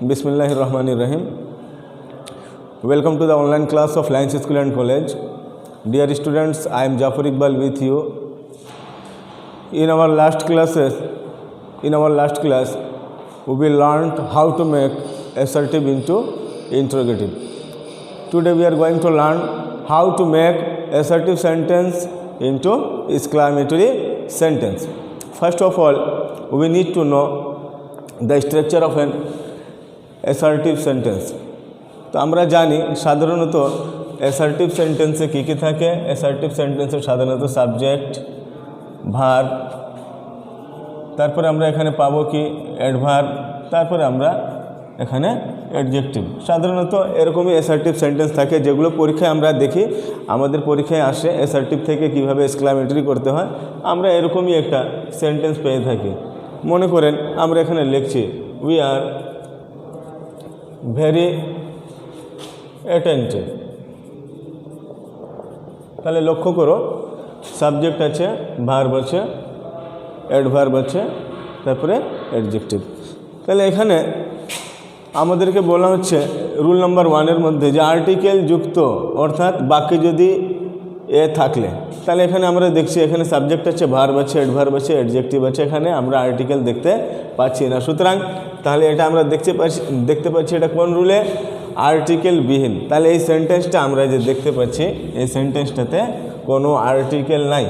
Bismillahirrahmanirrahim. Welcome to the online class of Lions School and College. Dear students, I am Jafar Iqbal with you. In our last class, we will learn how to make assertive into interrogative. Today we are going to learn how to make assertive sentence into exclamatory sentence. First of all, we need to know the structure of an assertive sentence. তো আমরা জানি সাধারণত assertive সেন্টেন্সে কী কী থাকে। Assertive সেন্টেন্সে সাধারণত subject, verb, তারপরে আমরা এখানে পাবো কি অ্যাডভার্ব, তারপরে আমরা এখানে অ্যাডজেক্টিভ। সাধারণত এরকমই অ্যাসার্টিভ সেন্টেন্স থাকে যেগুলো পরীক্ষায় আমরা দেখি, আমাদের পরীক্ষায় আসে অ্যাসার্টিভ থেকে কিভাবে এক্সক্লামেটরি করতে হয়। আমরা এরকমই একটা সেন্টেন্স পেয়ে থাকি। মনে করেন আমরা এখানে লিখছি উই আর ভেরি অ্যাটেন্টিভ। তাহলে লক্ষ্য করো সাবজেক্ট আছে, ভার্ব আছে, অ্যাডভার্ব আছে, তারপরে অ্যাডজেক্টিভ। তাহলে এখানে আমাদেরকে বলা হচ্ছে রুল নাম্বার 1-এর মধ্যে যে আর্টিকেল যুক্ত অর্থাৎ বাক্যে যদি এ থাকলে, তাহলে এখানে আমরা দেখছি এখানে সাবজেক্ট আছে, ভার্ব আছে, অ্যাডভার্ব আছে, অ্যাডজেক্টিভ আছে, এখানে আমরা আর্টিকেল দেখতে পাচ্ছি না। সুতরাং তাহলে এটা আমরা দেখতে পাচ্ছি এটা কোন রুলে? আর্টিকেল বিহীন। তাহলে এই সেন্টেন্সটা আমরা যে দেখতে পাচ্ছি এই সেন্টেন্সটাতে কোনো আর্টিকেল নাই।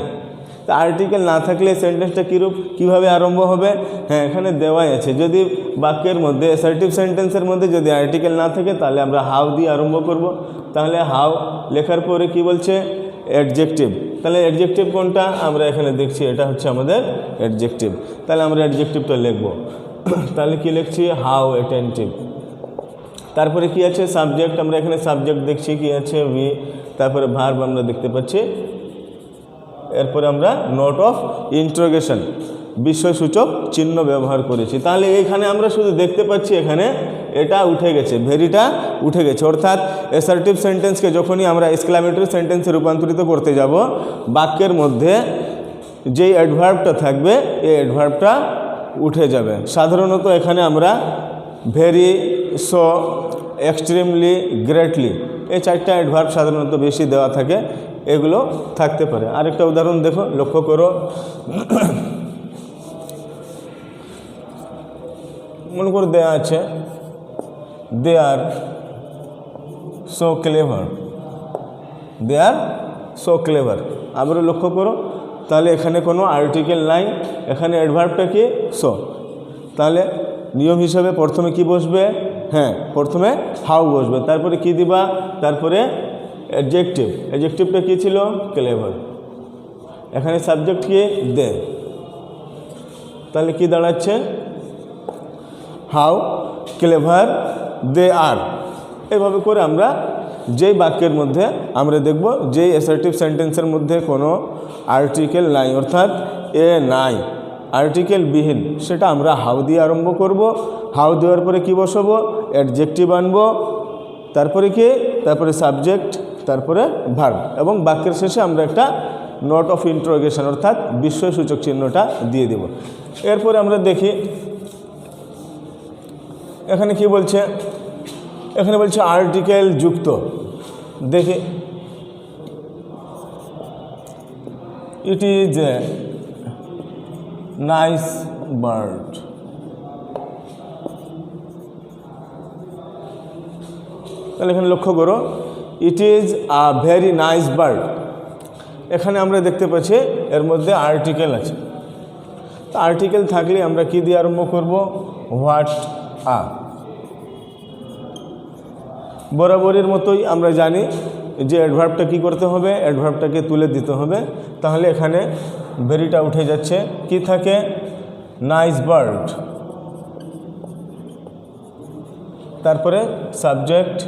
তা আর্টিকেল না থাকলে সেন্টেন্সটা কীভাবে আরম্ভ হবে? হ্যাঁ, এখানে দেওয়াই আছে। যদি বাক্যের মধ্যে অ্যাসার্টিভ সেন্টেন্সের মধ্যে যদি আর্টিকেল না থাকে তাহলে আমরা হাউ দিয়ে আরম্ভ করব। তাহলে হাউ লেখার পরে কি বলছে? অ্যাডজেক্টিভ। তাহলে অ্যাডজেক্টিভ কোনটা? আমরা এখানে দেখছি এটা হচ্ছে আমাদের অ্যাডজেক্টিভ। তাহলে আমরা অ্যাডজেক্টিভটা লিখব। তাহলে কি লিখছি? How attentive. তারপরে কি আছে? সাবজেক্ট। আমরা এখানে সাবজেক্ট দেখছি কি আছে? উই। তারপরে ভার্ব আমরা দেখতে পাচ্ছি। এরপরে আমরা নোট অফ ইন্টারোগেশন বিস্ময়সূচক চিহ্ন ব্যবহার করেছি। তাহলে এইখানে আমরা শুধু দেখতে পাচ্ছি এখানে এটা উঠে গেছে, ভেরিটা উঠে গেছে। অর্থাৎ অ্যাসার্টিভ সেন্টেন্সকে যখনই আমরা এক্সক্লামেটরি সেন্টেন্সে রূপান্তরিত করতে যাব, বাক্যের মধ্যে যেই অ্যাডভার্বটা থাকবে এই অ্যাডভার্বটা উঠে যাবে। সাধারণত এখানে আমরা ভেরি, সো, এক্সট্রিমলি, গ্রেটলি এই 4টা অ্যাডভার্ব সাধারণত বেশি দেওয়া থাকে, এগুলো থাকতে পারে। আরেকটা উদাহরণ দেখো, লক্ষ্য করো। মনে করে দেয়া আছে দে আর সো ক্লেভার, দে আর সো ক্লেভার। আবারও লক্ষ্য করো, তাহলে এখানে কোনো আর্টিকেল নাই, এখানে অ্যাডভার্বটা কি? সো। তাহলে নিয়ম হিসাবে প্রথমে কি বসবে? হ্যাঁ, প্রথমে হাউ বসবে, তারপরে কি দিবা? তারপরে অ্যাডজেক্টিভ। অ্যাডজেক্টিভটা কী ছিল? ক্লেভার। এখানে সাবজেক্ট কি? দে। তাহলে কি দাঁড়াচ্ছে? হাউ ক্লেভার দে আর। এভাবে করে আমরা যেই বাক্যের মধ্যে আমরা দেখব যেই অ্যাসার্টিভ সেন্টেন্সের মধ্যে কোনো আর্টিকেল নাই অর্থাৎ এ নাই, আর্টিকেল বিহীন, সেটা আমরা হাউ দিয়ে আরম্ভ করব। হাউ দেওয়ার পরে কি বসাবো? অ্যাডজেক্টিভ আনবো, তারপরে কি? তারপরে সাবজেক্ট, তারপরে ভার্ব, এবং বাক্যের শেষে আমরা একটা নোট অফ ইন্টারোগেশন অর্থাৎ বিস্ময়সূচক চিহ্নটা দিয়ে দেব। এরপরে আমরা দেখি এখানে কি বলছে। এখানে বলছে আর্টিকেল যুক্ত। দেখি, ইট ইজ এ নাইস বার্ড। তাহলে এখানে লক্ষ্য করো, it is a very nice bird. এখানে আমরা দেখতে পাচ্ছি এর মধ্যে আর্টিকেল আছে। তো আর্টিকেল থাকলে আমরা কি দিয়ে আরম্ভ করব? What a. বরাবরের মতোই আমরা জানি যে অ্যাডভার্বটা কি করতে হবে? অ্যাডভার্বটাকে তুলে দিতে হবে। তাহলে এখানে ভেরিটা উঠে যাচ্ছে, কি থাকে? নাইস বার্ড, তারপরে সাবজেক্ট,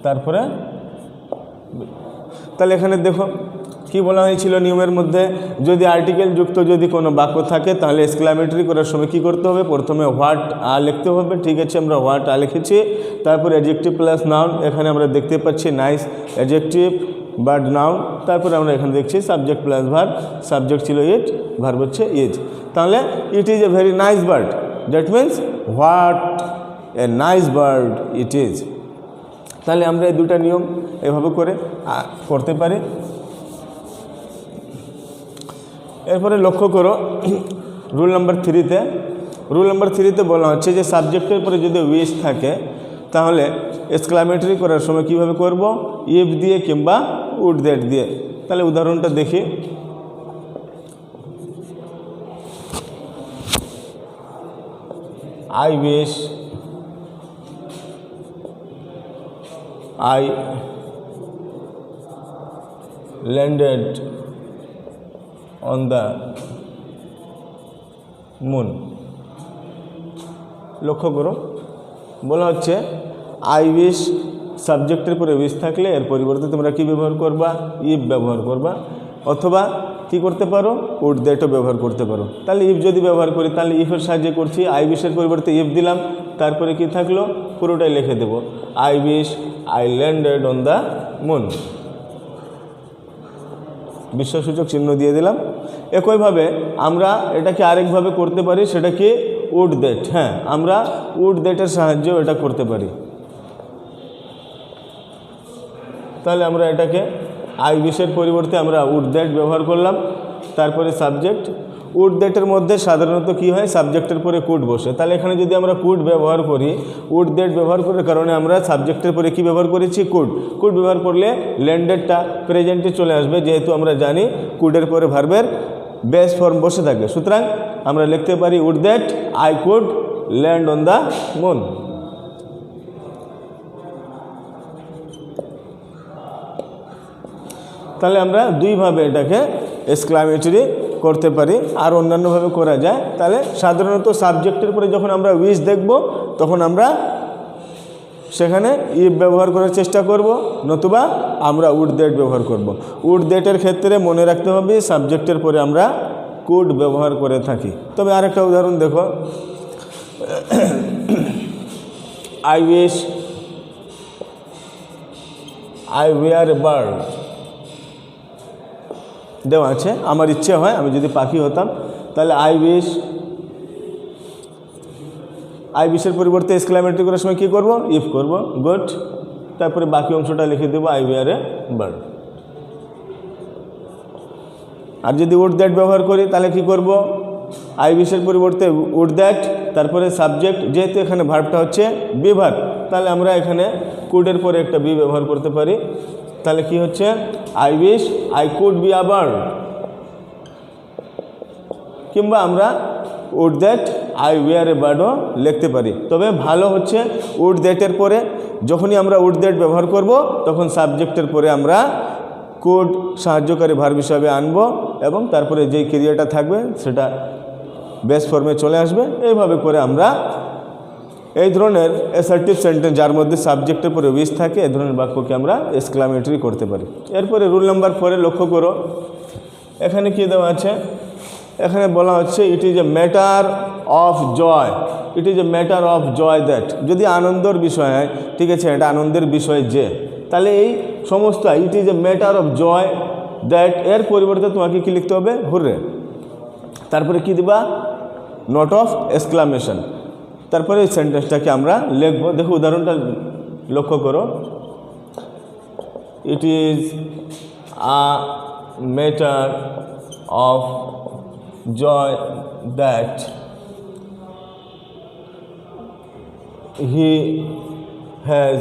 তারপরে। তাহলে এখানে দেখো কি বলা হয়েছিল নিয়মের মধ্যে, যদি আর্টিকেল যুক্ত যদি কোনো বাক্য থাকে তাহলে এক্সক্লামেটরি করার সময় কী করতে হবে? প্রথমে হোয়াট আ লিখতে হবে। ঠিক আছে, আমরা হোয়াট আ লিখেছি। তারপরে অ্যাডজেক্টিভ প্লাস নাউন, এখানে আমরা দেখতে পাচ্ছি নাইস অ্যাডজেক্টিভ, বার্ড নাউন। তারপরে আমরা এখানে দেখছি সাবজেক্ট প্লাস ভার্ব, সাবজেক্ট ছিল ইট, ভার্ব হচ্ছে ইজ। তাহলে ইট is a very nice bird, that means what a nice bird it is. তাহলে আমরা এই দুটা নিয়ম এভাবে করে করতে পারি। এরপরে লক্ষ্য করো রুল নাম্বার 3-তে, রুল নাম্বার 3-তে বলা হচ্ছে যে সাবজেক্টের পরে যদি উইশ থাকে তাহলে এক্সক্লামেটরি করার সময় কিভাবে করব, ইফ দিয়ে কিংবা উড দ্যাট দিয়ে। তাহলে উদাহরণটা দেখি। I wish I landed on the moon। লক্ষ্য করো বলা হচ্ছে আই উইশ সাবজেক্টের পরে উইশ থাকলে এর পরিবর্তে তোমরা কি ব্যবহার করবা, ইফ ব্যবহার করবা, অথবা কি করতে পারো, উড দ্যাটও ব্যবহার করতে পারো। তাহলে ইফ যদি ব্যবহার করি তাহলে ইফের সাহায্যে করছি, আই উইশের পরিবর্তে ইফ দিলাম, তারপরে কি থাকলো পুরোটাই লিখে দেব, I wish I landed on the moon, বিশ্বসূচক চিহ্ন দিয়ে দিলাম। একইভাবে আমরা এটাকে আরেকভাবে করতে পারি, সেটা কি উড দ্যাট। হ্যাঁ, আমরা উড দ্যাটের সাহায্যেও এটা করতে পারি। তাহলে আমরা এটাকে আই উইশের পরিবর্তে আমরা উড দ্যাট ব্যবহার করলাম, তারপরে সাবজেক্ট। উড দ্যাটের মধ্যে সাধারণত কি হয়, সাবজেক্টের পরে কুড বসে। তাহলে এখানে যদি আমরা কুড ব্যবহার করি, উড দ্যাট ব্যবহার করার কারণে আমরা সাবজেক্টের পরে কি ব্যবহার করেছি, কুড। কুড ব্যবহার করলে ল্যান্ডেডটা প্রেজেন্টে চলে আসবে, যেহেতু আমরা জানি কুডের পরে ভার্বের বেস ফর্ম বসে থাকে। সুতরাং আমরা লিখতে পারি would that I could land on the moon. তাহলে আমরা দুইভাবে এটাকে এক্সক্লামেটরি করতে পারি, আর অন্যান্যভাবে করা যায়। তাহলে সাধারণত সাবজেক্টের পরে যখন আমরা উইশ দেখব তখন আমরা সেখানে ইফ ব্যবহার করার চেষ্টা করব, নতুবা আমরা উড দ্যাট ব্যবহার করব। উড দ্যাটের ক্ষেত্রে মনে রাখতে হবে সাবজেক্টের পরে আমরা কুড ব্যবহার করে থাকি। তবে আরেকটা উদাহরণ দেখো, I wish I were a bird দেওয়া আছে, আমার ইচ্ছে হয় আমি যদি পাখি হতাম। তাহলে আই উইশের পরিবর্তে এক্সক্লামেটরি করার সময় কী করব, ইফ করব, গুড। তারপরে বাকি অংশটা লিখে দেবো আই ওয়্যার এ বার্ড। আর যদি উড দ্যাট ব্যবহার করি তাহলে কি করব, আই উইশের পরিবর্তে উড দ্যাট, তারপরে সাবজেক্ট, যেহেতু এখানে ভার্বটা হচ্ছে বি ভার্ব, তাহলে আমরা এখানে কুডের পরে একটা বি ব্যবহার করতে পারি। তাহলে কি হচ্ছে, I wish I could be a bird, কিংবা আমরা উড দ্যাট আই ওয়্যার এ বার্ডও লিখতে পারি। তবে ভালো হচ্ছে উড দ্যাটের পরে যখনই আমরা উড দ্যাট ব্যবহার করব তখন সাবজেক্টের পরে আমরা কুড সাহায্যকারী ভার্ব হিসাবে আনব, এবং তারপরে যেই ক্রিয়াটা থাকবে সেটা বেস ফর্মে চলে আসবে। এইভাবে করে আমরা এই ধরনের অ্যাসার্টিভ সেন্টেন্স যার মধ্যে সাবজেক্টের পরে উইশ থাকে, এই ধরনের বাক্যকে আমরা এক্সক্লামেটরি করতে পারি। এরপরে রুল নাম্বার 4 লক্ষ্য করো, এখানে কি দেওয়া আছে, এখানে বলা হচ্ছে it is a matter of joy, it is a matter of joy that. যদি আনন্দের বিষয় হয়, ঠিক আছে, এটা আনন্দের বিষয় যে, তাহলে এই সমস্ত it is a matter of joy that এর পরিবর্তে তোমাকে কি লিখতে হবে, হুররে। তারপরে কি দিবা, নট অফ এক্সক্লামেশন। তারপরে এই সেন্টেন্সটাকে আমরা লিখব। দেখো উদাহরণটা লক্ষ্য করো, it is a matter of joy that he has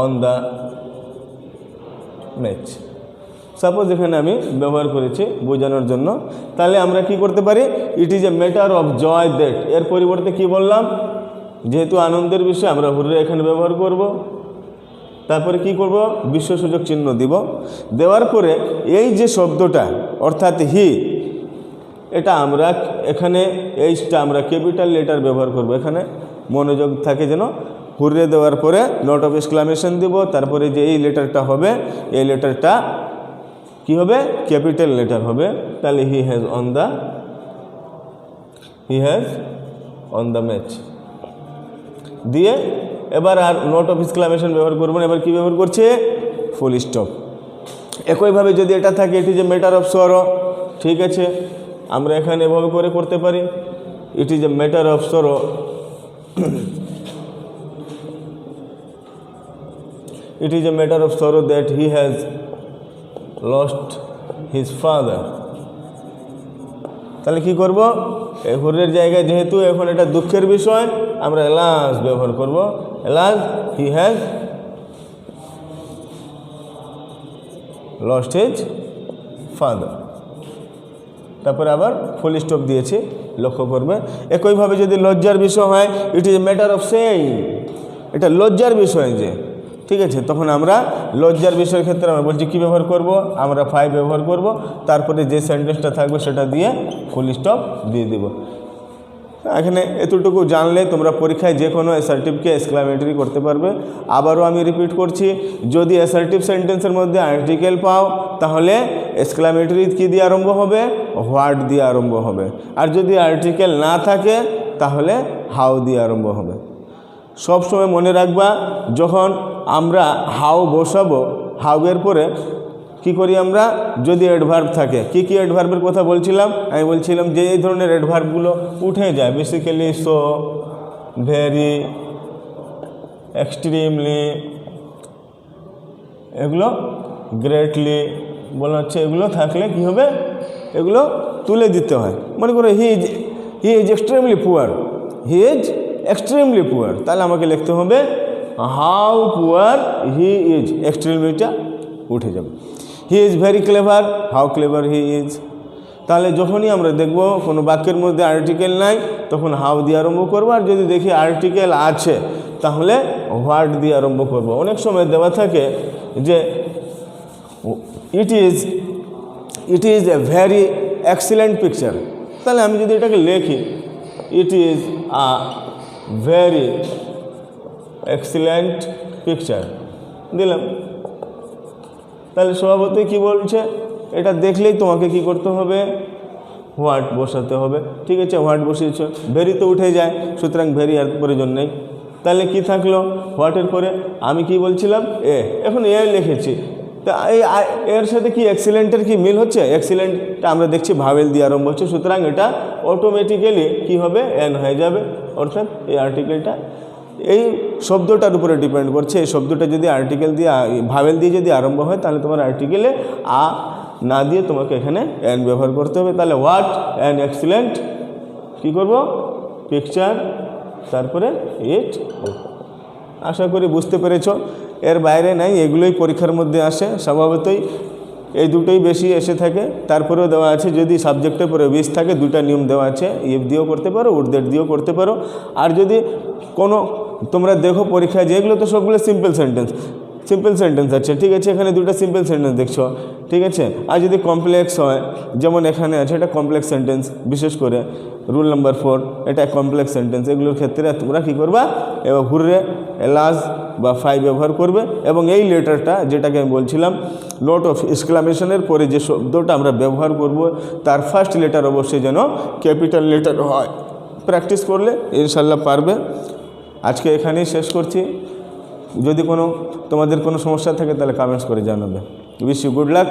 on the match. Suppose এখানে আমি ব্যবহার করেছি বোঝানোর জন্য, তাহলে আমরা কি করতে পারি, it is a matter of joy that এর পরিবর্তে কি বললাম, যেহেতু আনন্দের বিষয় আমরা হুররে এখানে ব্যবহার করব। তারপরে কি করব, বিশ্বসূচক চিহ্ন দিব। দেওয়ার পরে এই যে শব্দটা অর্থাৎ হি, এটা আমরা এখানে এইচটা আমরা ক্যাপিটাল লেটার ব্যবহার করব। এখানে মনোযোগ থাকে যেন। হুররে দেওয়ার পরে নট অফ এক্সক্লামেশন দিব, তারপরে যে এই লেটারটা হবে এই লেটারটা কি হবে, ক্যাপিটাল লেটার হবে। তাহলে হি হ্যাজ অন দ্য ম্যাচ দিয়ে এবার আর নট অফ এক্সক্লামেশন ব্যবহার করব না, এবার কি ব্যবহার করছে, ফুল স্টপ। একইভাবে যদি এটা থাকে ইট is a matter of sorrow, ঠিক আছে, আমরা এখানে এভাবে করে করতে পারি, it is a matter of sorrow It is a matter of sorrow that he has lost his father. তাহলে কি করব? এই হুরের জায়গায় যেহেতু এখন এটা দুঃখের বিষয়, আমরা এলাজ ব্যবহার করব। Alas he has lost his father. তারপরে আবার ফুল স্টপ দিয়েছি, লক্ষ্য করবে। একইভাবে যদি লজ্জার বিষয় হয়, ইট is a matter of same, এটা লজ্জার বিষয় যে, ঠিক আছে, তখন আমরা লজ্জার বিষয়ের ক্ষেত্রে আমরা বলছি কী ব্যবহার করব? আমরা ফাইভ ব্যবহার করব, তারপরে যে সেন্টেন্সটা থাকবে সেটা দিয়ে ফুল স্টপ দিয়ে দেব। এখানে এতটুকু জানলে তোমরা পরীক্ষায় যে কোনো অ্যাসার্টিভকে এক্সক্লামেটরি করতে পারবে। আবারও আমি রিপিট করছি, যদি অ্যাসার্টিভ সেন্টেন্সের মধ্যে আর্টিকেল পাও তাহলে এক্সক্লামেটরি কী দিয়ে আরম্ভ হবে? হোয়াট দিয়ে আরম্ভ হবে। আর যদি আর্টিকেল না থাকে তাহলে হাউ দিয়ে আরম্ভ হবে। সবসময় মনে রাখবা, যখন আমরা হাউ বসাবো, হাউয়ের পরে কি করি আমরা? যদি অ্যাডভার্ব থাকে, কি কি অ্যাডভার্বের কথা বলছিলাম? আমি বলছিলাম যে এই ধরনের অ্যাডভার্বগুলো উঠে যায়, বেসিক্যালি সো, ভেরি, এক্সট্রিমলি, এগুলো গ্রেটলি বলা হচ্ছে, এগুলো থাকলে কি হবে? এগুলো তুলে দিতে হয়। মনে করো he is extremely poor, he is extremely poor, তাহলে আমাকে লিখতে হবে হাউ পুয়ার হি ইজ, এক্সট্রিমলিটা উঠে যাবে। He is very clever, how clever he is. তাহলে যখনই আমরা দেখব কোনো বাক্যের মধ্যে আর্টিকেল নাই, তখন হাউ দিয়ে আরম্ভ করবো। আর যদি দেখি আর্টিকেল আছে তাহলে হোয়াট দিয়ে আরম্ভ করব। অনেক সময় দেওয়া থাকে যে ইট is a very excellent picture, তাহলে আমি যদি এটাকে লিখি ইট is a very excellent picture দিলাম, তাহলে স্বভাবতই কী বলছে? এটা দেখলেই তোমাকে কি করতে হবে? হোয়াট বসাতে হবে। ঠিক আছে, হোয়াট বসিয়েছ, ভেরি তো উঠে যায়, সুতরাং ভেরি আর প্রয়োজন নেই। তাহলে কি থাকলো? হোয়াটের পরে আমি কি বলছিলাম? এ, এখন এ লিখেছি, তা এই এর সাথে কি এক্সিলেন্টের কি মিল হচ্ছে? এক্সিলেন্টটা আমরা দেখছি ভাওয়েল দিয়ে আরম্ভ হচ্ছে, সুতরাং এটা অটোমেটিক্যালি কি হবে? এন হয়ে যাবে। অর্থাৎ এই আর্টিকেলটা এই শব্দটার উপরে ডিপেন্ড করছে। এই শব্দটা যদি আর্টিকেল দিয়ে, ভাওয়েল দিয়ে যদি আরম্ভ হয়, তাহলে তোমার আর্টিকেলে আ না দিয়ে তোমাকে এখানে এন ব্যবহার করতে হবে। তাহলে হোয়াট অ্যান এক্সিলেন্ট কী করব? পিকচার, তারপরে ইট। আশা করি বুঝতে পেরেছ। এর বাইরে নাই, এগুলোই পরীক্ষার মধ্যে আসে স্বভাবতই, এই দুটোই বেশি এসে থাকে। তারপরেও দেওয়া আছে যদি সাবজেক্টের পরে বিষ থাকে, দুটা নিয়ম দেওয়া আছে, ইফ দিয়েও করতে পারো, উড দ্যাট দিয়েও করতে পারো। আর যদি কোনো তোমরা দেখো পরীক্ষায়, যেগুলো তো সবগুলো সিম্পল সেন্টেন্স আছে, ঠিক আছে, এখানে দুটো সিম্পল সেন্টেন্স দেখছো, ঠিক আছে। আর যদি কমপ্লেক্স হয়, যেমন এখানে আছে, এটা কমপ্লেক্স সেন্টেন্স, বিশেষ করে রুল নাম্বার 4, এটা কমপ্লেক্স সেন্টেন্স। এগুলোর ক্ষেত্রে তোমরা কী করবা? এবার হুররে, এলাজ বা ফাই ব্যবহার করবে। এবং এই লেটারটা, যেটাকে আমি বলছিলাম নোট অফ এক্সক্লামেশনের পরে যে শব্দটা আমরা ব্যবহার করব, তার ফার্স্ট লেটার অবশ্যই যেন ক্যাপিটাল লেটার হয়। প্র্যাকটিস করলে ইনশাল্লাহ পারবে। আজকে এখানেই শেষ করছি। যদি তোমাদের কোনো সমস্যা থাকে তাহলে কমেন্টস করে জানাবে। Wish you good lakh.